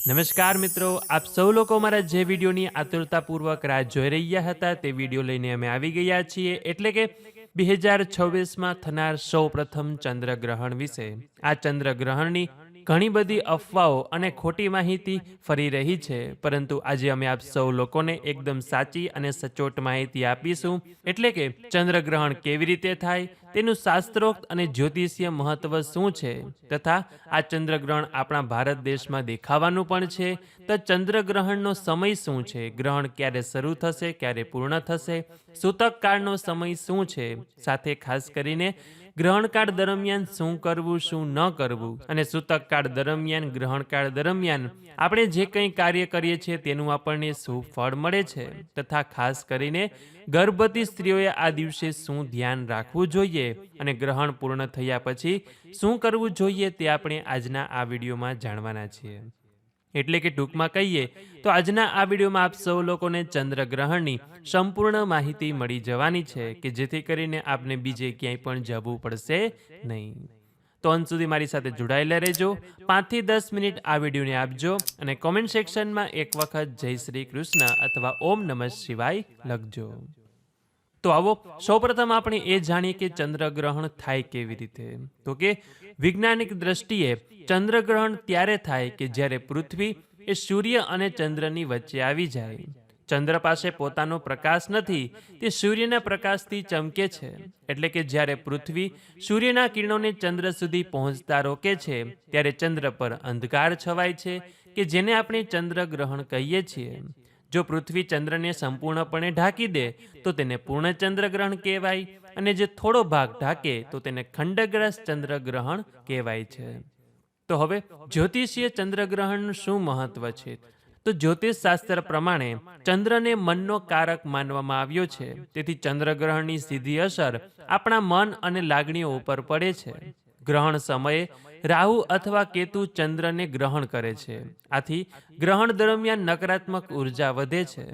નમસ્કાર મિત્રો, આપ સૌ લોકો મારા જે વિડીયોની આતુરતાપૂર્વક રાહ જોઈ રહ્યા હતા તે વિડીયો લઈને અમે આવી ગયા છીએ, એટલે કે 2026માં થનાર સૌ પ્રથમ ચંદ્રગ્રહણ વિશે. આ ચંદ્રગ્રહણની ઘણી બધી અફવાઓ અને ખોટી માહિતી ફરી રહી છે, પરંતુ આજે અમે આપ સૌ લોકોને એકદમ સાચી અને સચોટ માહિતી આપીશું. એટલે કે ચંદ્રગ્રહણ કેવી રીતે થાય, તેનું શાસ્ત્રોક્ત અને જ્યોતિષીય મહત્વ શું છે, તથા આ ચંદ્રગ્રહણ આપણા ભારત દેશમાં દેખાવાનું પણ છે. તો ચંદ્રગ્રહણનો સમય શું છે, ગ્રહણ ક્યારે શરૂ થશે, ક્યારે પૂર્ણ થશે, સૂતક કાળનો સમય શું છે, સાથે ખાસ કરીને ગ્રહણકાળ દરમિયાન શું કરવું શું ન કરવું, અને સૂતક કાળ દરમિયાન ગ્રહણકાળ દરમિયાન આપણે જે કંઈ કાર્ય કરીએ છીએ તેનું આપણને શું ફળ મળે છે, તથા ખાસ કરીને ગર્ભવતી સ્ત્રીઓએ આ દિવસે શું ધ્યાન રાખવું જોઈએ અને ગ્રહણ પૂર્ણ થયા પછી શું કરવું જોઈએ તે આપણે આજના આ વિડીયોમાં જાણવાના છીએ. એટલે કે ટૂંકમાં કહીએ તો આજના આ વિડીયોમાં આપ સૌ લોકોને ચંદ્રગ્રહણની સંપૂર્ણ માહિતી મળી જવાની છે, કે જેથી કરીને આપને બીજે ક્યાંય પણ જવું પડશે નહીં. તો અંત સુધી મારી સાથે જોડાયેલા રહેજો. 5 થી 10 મિનિટ આ વિડીયોને આપજો અને કોમેન્ટ સેક્શનમાં એક વખત જય શ્રી કૃષ્ણ અથવા ઓમ નમઃ શિવાય લખજો. તો આવો સૌપ્રથમ આપણે એ જાણીએ કે ચંદ્રગ્રહણ થાય કેવી રીતે. તો કે વૈજ્ઞાનિક દ્રષ્ટિએ ચંદ્રગ્રહણ ત્યારે થાય કે જ્યારે પૃથ્વી એ સૂર્ય અને ચંદ્રની વચ્ચે આવી જાય. ચંદ્ર પાસે પોતાનો પ્રકાશ નથી, તે સૂર્યના પ્રકાશથી ચમકે છે. એટલે કે જ્યારે પૃથ્વી સૂર્યના કિરણોને ચંદ્ર સુધી પહોંચતા રોકે છે, ત્યારે ચંદ્ર પર અંધકાર છવાય છે, કે જેને આપણે ચંદ્રગ્રહણ કહીએ છીએ. જો પૃથ્વી ચંદ્રને સંપૂર્ણપણે ઢાંકી દે તો તેને પૂર્ણ ચંદ્રગ્રહણ કહેવાય, અને જે થોડો ભાગ ઢાંકે તો તેને ખંડગ્રસ્ત ચંદ્રગ્રહણ કહેવાય છે. તો હવે જ્યોતિષીય ચંદ્રગ્રહણનું શું મહત્વ છે? તો જ્યોતિષ શાસ્ત્ર પ્રમાણે ચંદ્રને મનનો કારક માનવામાં આવ્યો છે, તેથી ચંદ્રગ્રહણની સીધી અસર આપણા મન અને લાગણીઓ ઉપર પડે છે. ગ્રહણ સમયે રાહુ અથવા કેતુ ચંદ્રને ગ્રહણ કરે છે. આથી ગ્રહણ દરમિયાન નકારાત્મક ઉર્જા વધે છે,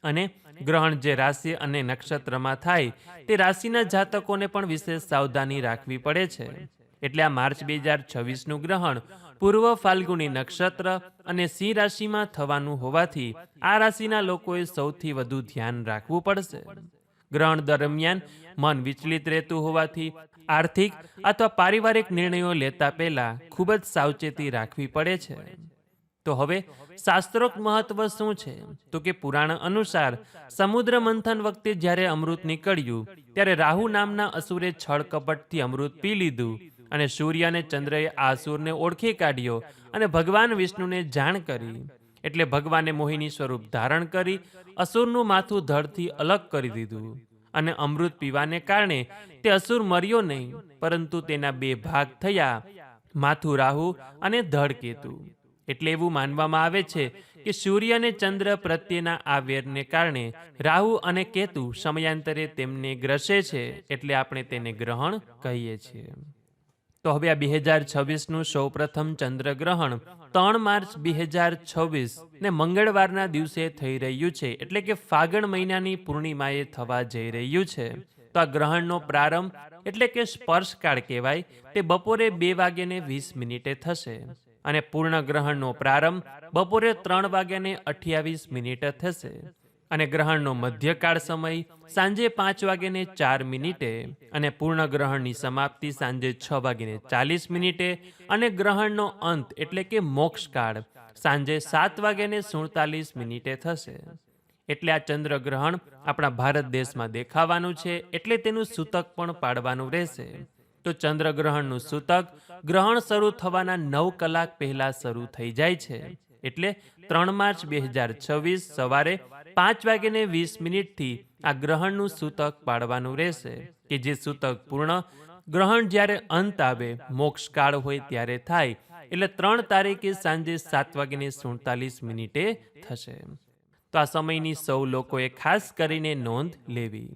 અને ગ્રહણ જે રાશિ અને નક્ષત્રમાં થાય તે રાશિના જાતકોને પણ વિશેષ સાવધાની રાખવી પડે છે. એટલે આ માર્ચ 2026નું ગ્રહણ પૂર્વ ફાલ્ગુની નક્ષત્ર અને સિંહ રાશિમાં થવાનું હોવાથી આ રાશિના લોકોએ સૌથી વધુ ધ્યાન રાખવું પડશે. ગ્રહણ દરમિયાન મન વિચલિત રહેતું હોવાથી આર્થિક અથવા પારિવારિક નિર્ણયો લેતા પહેલા ખૂબ જ સાવચેતી રાખવી પડે છે. તો હવે શાસ્ત્રોક્ત મહત્વ શું છે? તો કે પુરાણ અનુસાર સમુદ્ર મંથન વખતે જ્યારે અમૃત નીકળ્યું ત્યારે રાહુ નામના અસુરે છળ કપટથી અમૃત પી લીધું, અને સૂર્ય અને ચંદ્રએ આ અસુરને ઓળખી કાઢ્યો અને ભગવાન વિષ્ણુને જાણ કરી. એટલે ભગવાને મોહિની સ્વરૂપ ધારણ કરી અસુરનું માથું ધડથી અલગ કરી દીધું, અને અમૃત પીવાને કારણે તે અસુર મર્યો નહીં, પરંતુ તેના 2 ભાગ થયા, માથું રાહુ અને ધડ કેતુ. એટલે એવું માનવામાં આવે છે કે સૂર્ય અને ચંદ્ર પ્રત્યેના આ વેરને કારણે રાહુ અને કેતુ સમયાંતરે તેમને ગ્રસે છે, એટલે આપણે તેને ગ્રહણ કહીએ છીએ. તો હવે આ 2026નું સૌ પ્રથમ ચંદ્રગ્રહણ 3 માર્ચ 2026 ને મંગળવારના દિવસે થઈ રહ્યું છે, એટલે કે ફાગણ મહિનાની પૂર્ણિમાએ થવા જઈ રહ્યું છે. તો આ ગ્રહણનો પ્રારંભ એટલે કે સ્પર્શકાળ કહેવાય, તે બપોરે 2:20 થશે, અને પૂર્ણ ગ્રહણનો પ્રારંભ બપોરે 3:28 થશે, અને ગ્રહણનો મધ્યકાળ સમય સાંજે 5:04, અને પૂર્ણ ગ્રહણની સમાપ્તિ સાંજે 6:40, અને ગ્રહણનો અંત એટલે કે મોક્ષકાળ સાંજે 7:47 થશે. એટલે આ ચંદ્રગ્રહણ આપણા ભારત દેશમાં દેખાવાનું છે, એટલે તેનું સૂતક પણ પાડવાનું રહેશે. તો ચંદ્રગ્રહણનું સૂતક ગ્રહણ શરૂ થવાના 9 કલાક પહેલા શરૂ થઈ જાય છે. એટલે 3 માર્ચ 2026 સવારે 5:20 આ ગ્રહણનું સૂતક પાડવાનું રહેશે, કે જે સૂતક પૂર્ણ ગ્રહણ જ્યારે અંત આવે મોક્ષકાળ હોય ત્યારે થાય, એટલે 3 તારીખે સાંજે 7:47 થશે. તો આ સમયની સૌ લોકોએ ખાસ કરીને નોંધ લેવી.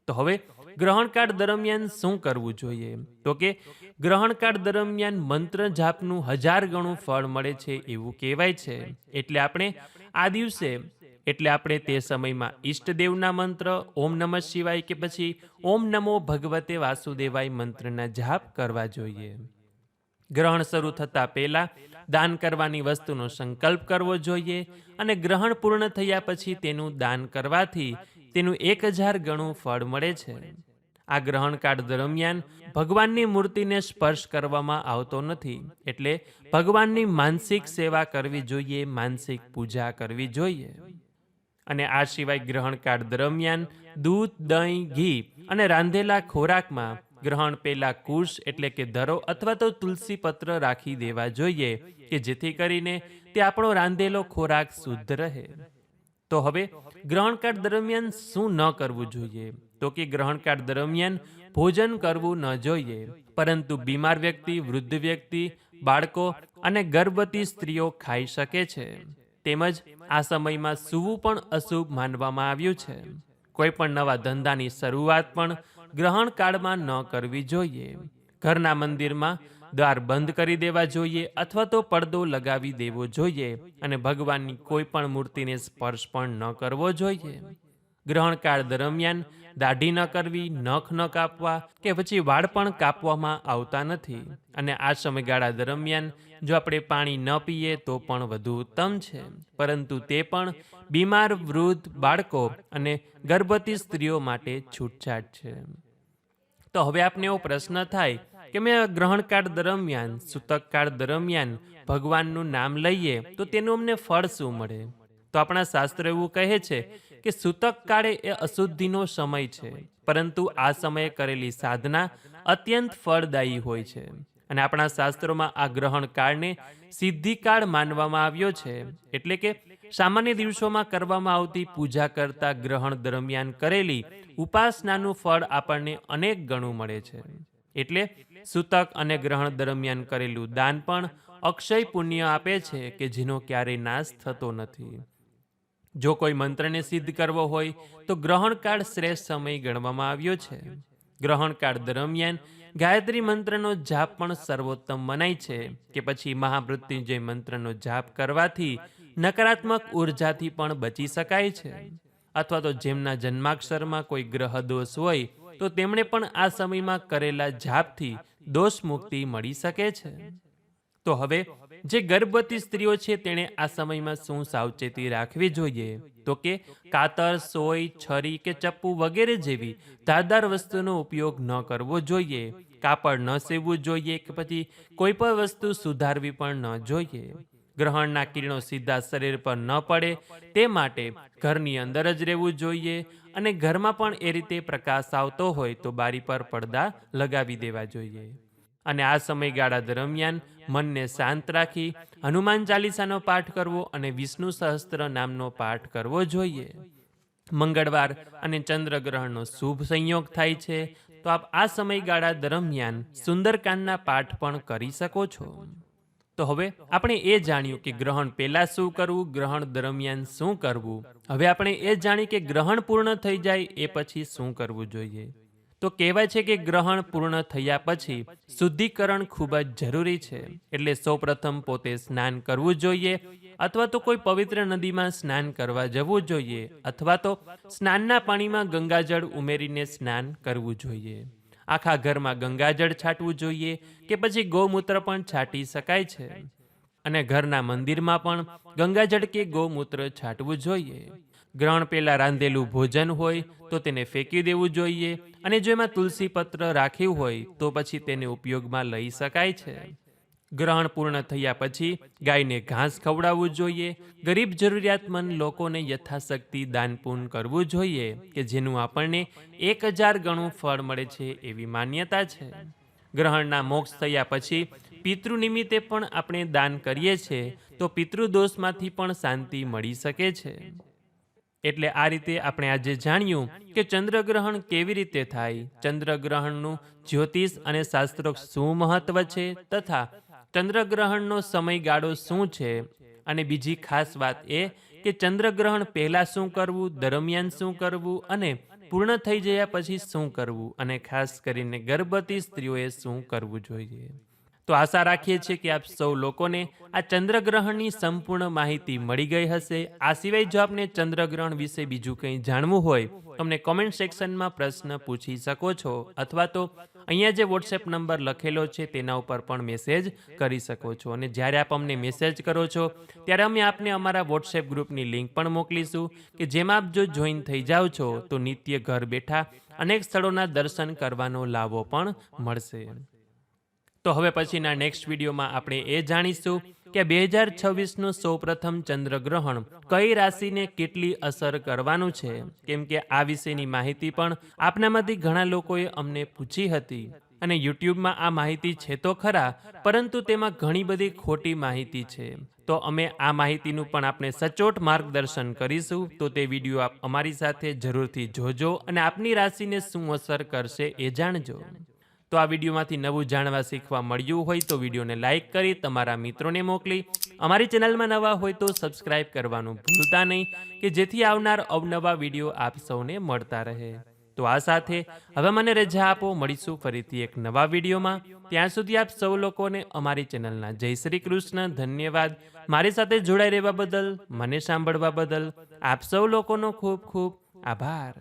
તો હવે ગ્રહણકાળ દરમિયાન શું કરવું જોઈએ? તો કે ગ્રહણકાળ દરમિયાન મંત્ર જાપનું 1000 ગણું ફળ મળે છે એવું કહેવાય છે. એટલે આપણે તે સમયમાં ઈષ્ટદેવના મંત્ર ઓમ નમઃ શિવાય કે પછી ઓમ નમો ભગવતે વાસુદેવાય મંત્રના જાપ કરવા જોઈએ. ગ્રહણ શરૂ થતાં પહેલા દાન કરવાની વસ્તુનો સંકલ્પ કરવો જોઈએ અને ગ્રહણ પૂર્ણ થયા પછી તેનું દાન કરવાથી તેનું 1000 ગણું ફળ મળે છે. આ ગ્રહણકાળ દરમિયાન ભગવાનની મૂર્તિને સ્પર્શ કરવામાં આવતો નથી, એટલે ભગવાનની માનસિક સેવા કરવી જોઈએ, માનસિક પૂજા કરવી જોઈએ. અને આ સિવાય ગ્રહણકાળ દરમિયાન દૂધ, દહીં, ઘી અને રાંધેલા ખોરાકમાં ગ્રહણ પહેલા કુશ એટલે કે ધરો અથવા તો તુલસી પત્ર રાખી દેવા જોઈએ કે જેથી કરીને તે આપણો રાંધેલો ખોરાક શુદ્ધ રહે. તો હવે ગ્રહણકાળ દરમિયાન શું ન કરવું જોઈએ? તો કે ગ્રહણકાળ દરમિયાન ભોજન કરવું ન જોઈએ, પરંતુ બીમાર વ્યક્તિ, વૃદ્ધ વ્યક્તિ, બાળકો અને ગર્ભવતી સ્ત્રીઓ ખાઈ શકે છે. તેમજ આ સમયમાં સૂવું પણ અશુભ માનવામાં આવ્યું છે. કોઈ પણ નવા ધંધાની શરૂઆત પણ ગ્રહણ કાળમાં ન કરવી જોઈએ. ઘરના મંદિરમાં દ્વાર બંધ કરી દેવા જોઈએ અથવા તો પડદો લગાવી દેવો જોઈએ અને ભગવાનની કોઈ પણ મૂર્તિને સ્પર્શ પણ ન કરવો જોઈએ. ગ્રહણકાળ દરમિયાન દાઢી ન કરવી, નખ ન કાપવા કે પછી વાળ પણ કાપવામાં આવતા નથી. અને આ સમયગાળા દરમિયાન જો આપણે પાણી ન પીએ તો પણ વધુ ઉત્તમ છે, પરંતુ તે પણ બીમાર, વૃદ્ધ, બાળકો અને ગર્ભવતી સ્ત્રીઓ માટે છૂટછાટ છે. તો હવે આપને એવો પ્રશ્ન થાય કે મેં ગ્રહણકાળ દરમિયાન, સૂતકકાળ દરમિયાન ભગવાનનું નામ લઈએ તો તેનું અમને ફળ શું મળે? તો આપણા શાસ્ત્રો એવું કહે છે કે સૂતક કાળે એ અશુદ્ધિનો સમય છે, પરંતુ આ સમયે કરેલી સાધના અત્યંત ફળદાયી હોય છે. અને આપણા શાસ્ત્રોમાં આ ગ્રહણ કાળને સિદ્ધિકાળ માનવામાં આવ્યો છે, એટલે કે સામાન્ય દિવસોમાં કરવામાં આવતી પૂજા કરતા ગ્રહણ દરમિયાન કરેલી ઉપાસનાનું ફળ આપણને અનેક ગણું મળે છે. એટલે સૂતક અને ગ્રહણ દરમિયાન કરેલું દાન પણ અક્ષય પુણ્ય આપે છે કે જેનો ક્યારેય નાશ થતો નથી. જો કોઈ મંત્રને સિદ્ધ કરવો હોય તો ગ્રહણકાળ શ્રેષ્ઠ સમય ગણવામાં આવ્યો છે. ગ્રહણકાળ દરમિયાન ગાયત્રી મંત્રનો જાપ પણ સર્વોત્તમ મનાય છે કે પછી મહામૃત્યુંજય મંત્રનો જાપ કરવાથી નકારાત્મક ઉર્જાથી પણ બચી શકાય છે. અથવા તો જેમના જન્માક્ષરમાં કોઈ ગ્રહ દોષ હોય તો તેમણે પણ આ સમયમાં કરેલા જાપથી દોષ મુક્તિ મળી શકે છે. તો હવે જે ગર્ભવતી સ્ત્રીઓ છે તેણે આ સમયમાં શું સાવચેતી રાખવી જોઈએ? તો કે કાતર, સોય, છરી કે ચપ્પુ વગેરે જેવી ધારદાર વસ્તુનો ઉપયોગ ન કરવો જોઈએ. કાપડ ન સીવવું જોઈએ કે પછી કોઈ પણ વસ્તુ સુધારવી પણ ન જોઈએ. ગ્રહણના કિરણો સીધા શરીર પર ન પડે તે માટે ઘરની અંદર જ રહેવું જોઈએ અને ઘરમાં પણ એ રીતે પ્રકાશ આવતો હોય તો બારી પર પડદા લગાવી દેવા જોઈએ. અને આ સમયગાળા દરમિયાન મનને શાંત રાખી હનુમાન ચાલીસાનો પાઠ કરવો અને વિષ્ણુ સહસ્ત્ર નામનો પાઠ કરવો જોઈએ. મંગળવાર અને ચંદ્રગ્રહણનો શુભ સંયોગ થાય છે, તો આપ આ સમયગાળા દરમિયાન સુંદરકાંડના પાઠ પણ કરી શકો છો. તો હવે આપણે એ જાણ્યું કે ગ્રહણ પહેલા શું કરવું, ગ્રહણ દરમિયાન શું કરવું. હવે આપણે એ જાણ્યું કે ગ્રહણ પૂર્ણ થઈ જાય એ પછી શું કરવું જોઈએ. તો કહેવાય છે કે ગ્રહણ પૂર્ણ થયા પછી શુદ્ધિકરણ ખૂબ જ જરૂરી છે. એટલે સૌપ્રથમ પોતે સ્નાન કરવું જોઈએ અથવા તો કોઈ પવિત્ર નદીમાં સ્નાન કરવા જવું જોઈએ અથવા તો સ્નાનના પાણીમાં ગંગાજળ ઉમેરીને સ્નાન કરવું જોઈએ. આખા ઘરમાં ગંગાજળ છાંટવું જોઈએ કે પછી ગૌમૂત્ર પણ છાંટી શકાય છે. અને ઘરના મંદિરમાં પણ ગંગાજળ કે ગૌમૂત્ર છાંટવું જોઈએ. ગ્રહણ પહેલાં રાંધેલું ભોજન હોય તો તેને ફેંકી દેવું જોઈએ અને જો એમાં તુલસી પત્ર રાખ્યું હોય તો પછી તેને ઉપયોગમાં લઈ શકાય છે. ગ્રહણ પૂર્ણ થયા પછી ગાયને ઘાસ ખવડાવવું જોઈએ. ગરીબ જરૂરિયાતમંદ લોકોને યથાશક્તિ દાનપૂન કરવું જોઈએ કે જેનું આપણને 1000 ગણું ફળ મળે છે એવી માન્યતા છે. ગ્રહણના મોક્ષ થયા પછી પિતૃ નિમિત્તે પણ આપણે દાન કરીએ છીએ તો પિતૃદોષમાંથી પણ શાંતિ મળી શકે છે. એટલે આ રીતે આપણે આજે જાણ્યું કે ચંદ્રગ્રહણ કેવી રીતે થાય, ચંદ્રગ્રહણનું જ્યોતિષ અને શાસ્ત્રોક્ત શું મહત્વ છે તથા ચંદ્રગ્રહણનો સમયગાળો શું છે. અને બીજી ખાસ વાત એ કે ચંદ્રગ્રહણ પહેલાં શું કરવું, દરમિયાન શું કરવું અને પૂર્ણ થઈ ગયા પછી શું કરવું અને ખાસ કરીને ગર્ભવતી સ્ત્રીઓએ શું કરવું જોઈએ. તો આશા રાખીએ છીએ કે આપ સૌ લોકોને આ ચંદ્રગ્રહણની સંપૂર્ણ માહિતી મળી ગઈ હશે. આ સિવાય જો આપને ચંદ્રગ્રહણ વિશે બીજું કંઈ જાણવું હોય તો અમને કોમેન્ટ સેક્શનમાં પ્રશ્ન પૂછી શકો છો, અથવા તો અહીંયા જે વોટ્સએપ નંબર લખેલો છે તેના ઉપર પણ મેસેજ કરી શકો છો. અને જ્યારે આપ અમને મેસેજ કરો છો ત્યારે અમે આપને અમારા વોટ્સએપ ગ્રુપની લિંક પણ મોકલીશું કે જેમાં આપ જો જોઈન થઈ જાઓ છો તો નિત્ય ઘર બેઠા અનેક સ્થળોના દર્શન કરવાનો લાભો પણ મળશે. તો હવે પછીના નેક્સ્ટ વિડીયોમાં આપણે એ જાણીશું કે 2026નું સૌપ્રથમ ચંદ્રગ્રહણ કઈ રાશિને કેટલી અસર કરવાનું છે, કેમ કે આ વિશેની માહિતી પણ આપનામાંથી ઘણા લોકોએ અમને પૂછી હતી. અને યુટ્યુબમાં આ માહિતી છે તો ખરા, પરંતુ તેમાં ઘણી બધી ખોટી માહિતી છે. તો અમે આ માહિતીનું પણ આપણે સચોટ માર્ગદર્શન કરીશું. તો તે વિડીયો આપ અમારી સાથે જરૂરથી જોજો અને આપની રાશિને શું અસર કરશે એ જાણજો. તો આ વિડીયોમાંથી નવું જાણવા શીખવા મળ્યું હોય તો વિડીયોને લાઇક કરી તમારા મિત્રોને મોકલી, અમારી ચેનલમાં નવા હોય તો સબસ્ક્રાઇબ કરવાનું ભૂલતા નહીં કે જેથી આવનાર અવનવા વિડીયો આપ સૌને મળતા રહે. તો આ સાથે હવે મને રજા આપો, મળીશું ફરીથી એક નવા વિડીયોમાં. ત્યાં સુધી આપ સૌ લોકોને અમારી ચેનલના જય શ્રી કૃષ્ણ. ધન્યવાદ. મારી સાથે જોડાઈ રહેવા બદલ, મને સાંભળવા બદલ આપ સૌ લોકોનો ખૂબ ખૂબ આભાર.